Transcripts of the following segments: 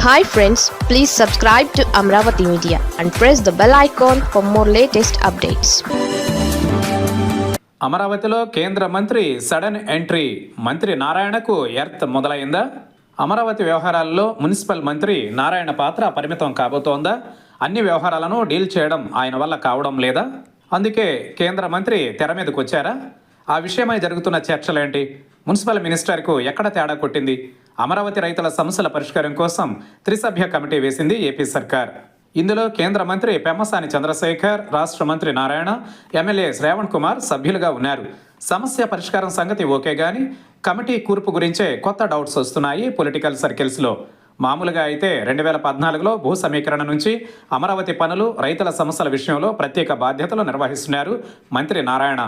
Hi friends, please subscribe to Amravati Media and press the bell icon for more latest updates. అమరావతిలో కేంద్ర మంత్రి sudden entry. మంత్రి నారాయణకు earth మొదలైందా? Amaravati వ్యవహారాల్లో municipal మంత్రి నారాయణ పాత్ర పరిమితం కాబోతోందా? అన్ని వ్యవహారాలను డీల్ చేయడం ఆయన వల్ల కావడం లేదా? అందుకే కేంద్ర మంత్రి తెర మీదకు వచ్చారా? ఆ విషయమై జరుగుతున్న చర్చలేంటి? మున్సిపల్ మినిస్టర్కు ఎక్కడ తేడా కొట్టింది? అమరావతి రైతుల సమస్యల పరిష్కారం కోసం త్రిసభ్య కమిటీ వేసింది ఏపీ సర్కార్. ఇందులో కేంద్ర మంత్రి పెమ్మసాని చంద్రశేఖర్, రాష్ట్ర మంత్రి నారాయణ, ఎమ్మెల్యే శ్రావణ్ కుమార్ సభ్యులుగా ఉన్నారు. సమస్య పరిష్కారం సంగతి ఓకే గాని కమిటీ కూర్పు గురించే కొత్త డౌట్స్ వస్తున్నాయి పొలిటికల్ సర్కిల్స్లో. మామూలుగా అయితే 2014లో భూ సమీకరణ నుంచి అమరావతి పనులు, రైతుల సమస్యల విషయంలో ప్రత్యేక బాధ్యతలు నిర్వహిస్తున్నారు మంత్రి నారాయణ.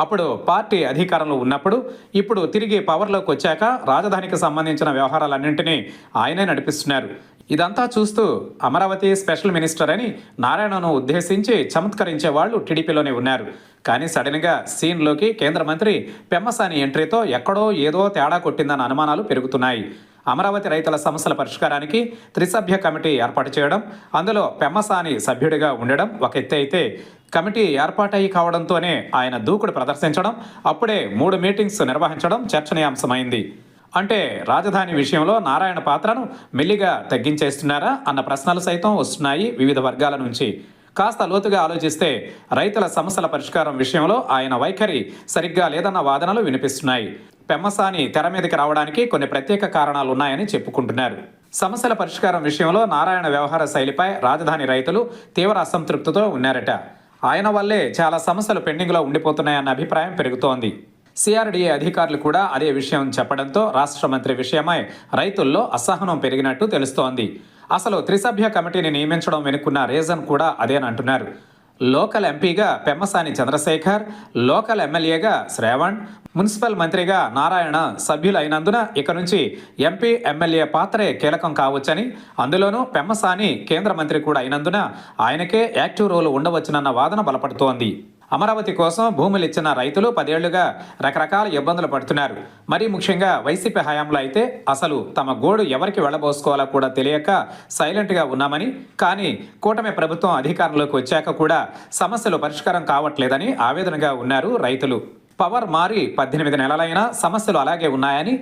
అప్పుడు పార్టీ అధికారంలో ఉన్నప్పుడు, ఇప్పుడు తిరిగి పవర్లోకి వచ్చాక రాజధానికి సంబంధించిన వ్యవహారాలన్నింటినీ ఆయనే నడిపిస్తున్నారు. ఇదంతా చూస్తూ అమరావతి స్పెషల్ మినిస్టర్ అని నారాయణను ఉద్దేశించి చమత్కరించే వాళ్ళు టీడీపీలోనే ఉన్నారు. కానీ సడన్గా సీన్లోకి కేంద్ర మంత్రి పెమ్మసాని ఎంట్రీతో ఎక్కడో ఏదో తేడా కొట్టిందన్న అనుమానాలు పెరుగుతున్నాయి. అమరావతి రైతుల సమస్యల పరిష్కారానికి త్రిసభ్య కమిటీ ఏర్పాటు చేయడం, అందులో పెమ్మసాని సభ్యుడిగా ఉండడం ఒక ఎత్తు అయితే, కమిటీ ఏర్పాటయి కావడంతోనే ఆయన దూకుడు ప్రదర్శించడం, అప్పుడే 3 మీటింగ్స్ నిర్వహించడం చర్చనీయాంశమైంది. అంటే రాజధాని విషయంలో నారాయణ పాత్రను మెల్లిగా తగ్గించేస్తున్నారా అన్న ప్రశ్నలు సైతం వస్తున్నాయి వివిధ వర్గాల నుంచి. కాస్త లోతుగా ఆలోచిస్తే రైతుల సమస్యల పరిష్కారం విషయంలో ఆయన వైఖరి సరిగ్గా లేదన్న వాదనలు వినిపిస్తున్నాయి. పెమ్మసాని తెర మీదకి రావడానికి కొన్ని ప్రత్యేక కారణాలు ఉన్నాయని చెప్పుకుంటున్నారు. సమస్యల పరిష్కారం విషయంలో నారాయణ వ్యవహార శైలిపై రాజధాని రైతులు తీవ్ర అసంతృప్తితో ఉన్నారట. ఆయన వల్లే చాలా సమస్యలు పెండింగ్లో ఉండిపోతున్నాయన్న అభిప్రాయం పెరుగుతోంది. సిఆర్డీఏ అధికారులు కూడా అదే విషయం చెప్పడంతో రాష్ట్ర మంత్రి విషయమై రైతుల్లో అసహనం పెరిగినట్టు తెలుస్తోంది. అసలు త్రిసభ్య కమిటీని నియమించడం వెనుకున్న రీజన్ కూడా అదేనంటున్నారు. లోకల్ ఎంపీగా పెమ్మసాని చంద్రశేఖర్, లోకల్ ఎమ్మెల్యేగా శ్రావణ్, మున్సిపల్ మంత్రిగా నారాయణ సభ్యులు అయినందున ఇక నుంచి ఎంపీ, ఎమ్మెల్యే పాత్రే కీలకం కావచ్చని, అందులోనూ పెమ్మసాని కేంద్ర మంత్రి కూడా అయినందున ఆయనకే యాక్టివ్ రోల్ ఉండవచ్చునన్న వాదన బలపడుతోంది. అమరావతి కోసం భూములు ఇచ్చిన రైతులు 10 ఏళ్లుగా రకరకాల ఇబ్బందులు పడుతున్నారు. మరీ ముఖ్యంగా వైసీపీ హయాంలో అయితే అసలు తమ గోడు ఎవరికి వెళ్ళబోసుకోవాలో కూడా తెలియక సైలెంట్గా ఉన్నామని, కానీ కూటమి ప్రభుత్వం అధికారంలోకి వచ్చాక కూడా సమస్యలు పరిష్కారం కావట్లేదని ఆవేదనగా ఉన్నారు రైతులు. పవర్ మారి 18 నెలలైనా సమస్యలు అలాగే ఉన్నాయని,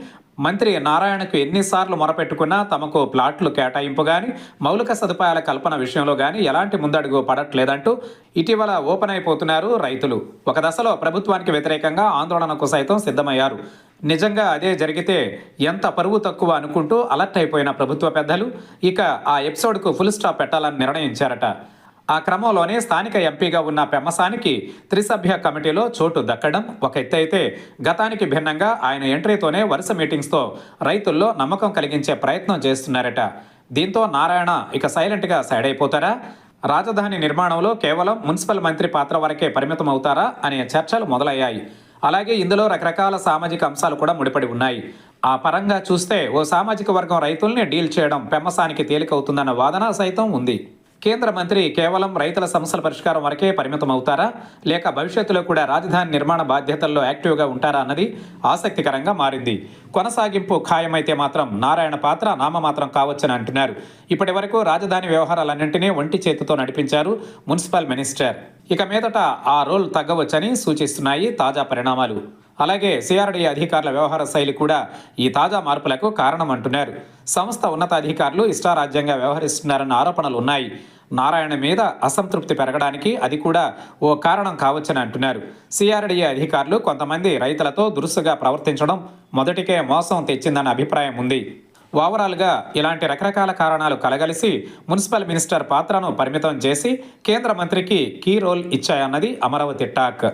మంత్రి నారాయణకు ఎన్నిసార్లు మొరపెట్టుకున్నా తమకు ప్లాట్లు కేటాయింపు కానీ, మౌలిక సదుపాయాల కల్పన విషయంలో కానీ ఎలాంటి ముందడుగు పడట్లేదంటూ ఇటీవల ఓపెన్ అయిపోతున్నారు రైతులు. ఒక దశలో ప్రభుత్వానికి వ్యతిరేకంగా ఆందోళనకు సైతం సిద్ధమయ్యారు. నిజంగా అదే జరిగితే ఎంత పరువు తక్కువ అనుకుంటూ అలర్ట్ అయిపోయిన ప్రభుత్వ పెద్దలు ఇక ఆ ఎపిసోడ్కు ఫుల్ స్టాప్ పెట్టాలని నిర్ణయించారట. ఆ క్రమంలోనే స్థానిక ఎంపీగా ఉన్న పెమ్మసానికి త్రిసభ్య కమిటీలో చోటు దక్కడం ఒక ఎత్తు అయితే, గతానికి భిన్నంగా ఆయన ఎంట్రీతోనే వరుస మీటింగ్స్తో రైతుల్లో నమ్మకం కలిగించే ప్రయత్నం చేస్తున్నారట. దీంతో నారాయణ ఇక సైలెంట్గా సైడ్ అయిపోతారా? రాజధాని నిర్మాణంలో కేవలం మున్సిపల్ మంత్రి పాత్ర వరకే పరిమితం అవుతారా అనే చర్చలు మొదలయ్యాయి. అలాగే ఇందులో రకరకాల సామాజిక అంశాలు కూడా ముడిపడి ఉన్నాయి. ఆ పరంగా చూస్తే ఓ సామాజిక వర్గం రైతుల్ని డీల్ చేయడం పెమ్మసానికి తేలికవుతుందన్న వాదన సైతం ఉంది. కేంద్ర మంత్రి కేవలం రైతుల సమస్యల పరిష్కారం వరకే పరిమితం అవుతారా, లేక భవిష్యత్తులో కూడా రాజధాని నిర్మాణ బాధ్యతల్లో యాక్టివ్గా ఉంటారా అన్నది ఆసక్తికరంగా మారింది. కొనసాగింపు ఖాయమైతే మాత్రం నారాయణ పాత్ర నామమాత్రం కావచ్చని అంటున్నారు. ఇప్పటి వరకు రాజధాని వ్యవహారాలన్నింటినీ ఒంటి చేతితో నడిపించారు మున్సిపల్ మినిస్టర్. ఇక మీదట ఆ రోల్ తగ్గవచ్చని సూచిస్తున్నాయి తాజా పరిణామాలు. అలాగే సిఆర్డీఏ అధికారుల వ్యవహార శైలి కూడా ఈ తాజా మార్పులకు కారణం అంటున్నారు. సంస్థ ఉన్నతాధికారులు ఇష్టారాజ్యంగా వ్యవహరిస్తున్నారన్న ఆరోపణలు ఉన్నాయి. నారాయణ మీద అసంతృప్తి పెరగడానికి అది కూడా ఓ కారణం కావచ్చని అంటున్నారు. సిఆర్డీఏ అధికారులు కొంతమంది రైతులతో దురుసుగా ప్రవర్తించడం మొదటికే మోసం తెచ్చిందన్న అభిప్రాయం ఉంది. ఓవరాల్గా ఇలాంటి రకరకాల కారణాలు కలగలిసి మున్సిపల్ మినిస్టర్ పాత్రను పరిమితం చేసి కేంద్ర మంత్రికి కీ రోల్ ఇచ్చాయన్నది అమరావతి టాక్.